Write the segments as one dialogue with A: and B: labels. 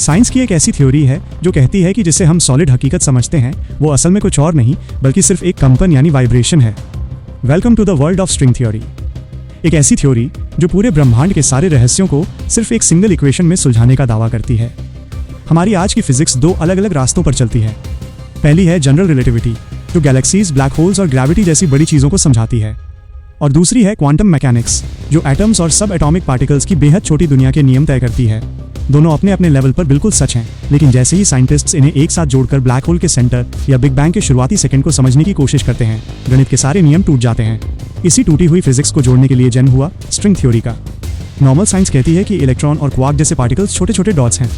A: Science की एक ऐसी थ्योरी है जो कहती है कि जिसे हम सॉलिड हकीकत समझते हैं वो असल में कुछ और नहीं बल्कि सिर्फ एक कंपन यानी वाइब्रेशन है। Welcome to the world of string theory. एक ऐसी थ्योरी जो पूरे ब्रह्मांड के सारे रहस्यों को सिर्फ एक सिंगल इक्वेशन में सुलझाने का दावा करती है। हमारी आज की फिजिक्स दो अलग अलग रास्तों पर चलती है। पहली है जनरल रिलेटिविटी जो गैलेक्सीज, ब्लैक होल्स और ग्रेविटी जैसी बड़ी चीज़ों को समझाती है, और दूसरी है क्वांटम मैकेनिक्स जो एटम्स और सब एटॉमिक पार्टिकल्स की बेहद छोटी दुनिया के नियम तय करती है। दोनों अपने अपने लेवल पर बिल्कुल सच हैं, लेकिन जैसे ही साइंटिस्ट्स इन्हें एक साथ जोड़कर ब्लैक होल के सेंटर या बिग बैंग के शुरुआती सेकंड को समझने की कोशिश करते हैं, गणित के सारे नियम टूट जाते हैं। इसी टूटी हुई फिजिक्स को जोड़ने के लिए जन्म हुआ स्ट्रिंग थ्योरी का। नॉर्मल साइंस कहती है कि इलेक्ट्रॉन और क्वार्क जैसे पार्टिकल्स छोटे छोटे डॉट्स हैं,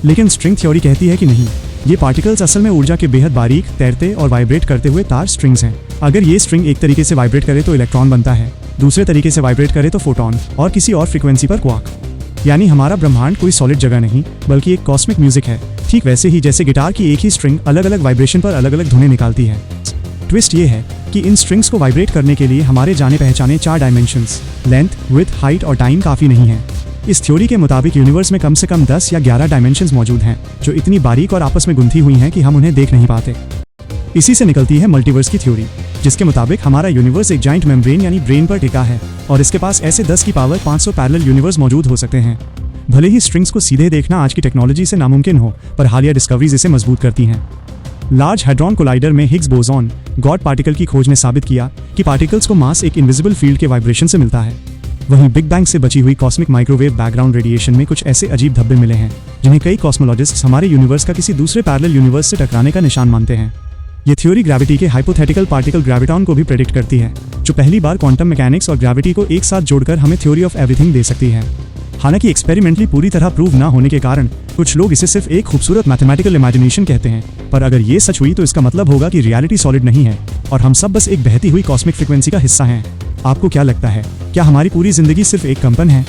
A: लेकिन स्ट्रिंग थ्योरी कहती है कि नहीं, ये पार्टिकल्स असल में ऊर्जा के बेहद बारीक, तैरते और वाइब्रेट करते हुए तार स्ट्रिंग्स हैं। अगर ये स्ट्रिंग एक तरीके से वाइब्रेट करे तो इलेक्ट्रॉन बनता है, दूसरे तरीके से वाइब्रेट करे तो फोटॉन, और किसी और फ्रीक्वेंसी पर क्वार्क। यानी हमारा ब्रह्मांड कोई सॉलिड जगह नहीं बल्कि एक कॉस्मिक म्यूजिक है, ठीक वैसे ही जैसे गिटार की एक ही स्ट्रिंग अलग अलग वाइब्रेशन पर अलग अलग धुनें निकालती है। ट्विस्ट ये है कि इन स्ट्रिंग्स को वाइब्रेट करने के लिए हमारे जाने पहचाने 4 डायमेंशंस लेंथ, विड्थ, हाइट और टाइम काफ़ी नहीं है। इस थ्योरी के मुताबिक यूनिवर्स में कम से कम 10 या 11 डायमेंशंस मौजूद हैं जो इतनी बारीक और आपस में गुंथी हुई हैं कि हम उन्हें देख नहीं पाते। इसी से निकलती है मल्टीवर्स की थ्योरी, जिसके मुताबिक हमारा यूनिवर्स एक जाइंट मेम्ब्रेन यानी ब्रेन पर टिका है और इसके पास ऐसे 10 की पावर 500 पैरेलल यूनिवर्स मौजूद हो सकते हैं। भले ही स्ट्रिंग्स को सीधे देखना आज की टेक्नोलॉजी से नामुमकिन हो, पर हालिया डिस्कवरीज इसे मजबूत करती हैं। लार्ज हैड्रॉन कोलाइडर में हिग्स बोसॉन गॉड पार्टिकल की खोज ने साबित किया कि पार्टिकल्स को मास एक इनविजिबल फील्ड के वाइब्रेशन से मिलता है। वहीं बिग बैंग से बची हुई कॉस्मिक माइक्रोवेव बैकग्राउंड रेडिएशन में कुछ ऐसे अजीब धब्बे मिले हैं जिन्हें कई कॉस्मोलॉजिस्ट्स हमारे यूनिवर्स का किसी दूसरे पैरेलल यूनिवर्स से टकराने का निशान मानते हैं। ये थ्योरी ग्रेविटी के हाइपोथेटिकल पार्टिकल ग्रेविटॉन को भी प्रेडिक्ट करती है, जो पहली बार क्वांटम मैकेनिक्स और ग्रेविटी को एक साथ जोड़कर हमें थ्योरी ऑफ एवरीथिंग दे सकती है। हालांकि एक्सपेरिमेंटली पूरी तरह प्रूव ना होने के कारण कुछ लोग इसे सिर्फ एक खूबसूरत मैथमेटिकल इमेजिनेशन कहते हैं, पर अगर ये सच हुई तो इसका मतलब होगा कि रियलिटी सॉलिड नहीं है और हम सब बस एक बहती हुई कॉस्मिक फ्रीक्वेंसी का हिस्सा हैं। आपको क्या लगता है, क्या हमारी पूरी जिंदगी सिर्फ एक कंपन है?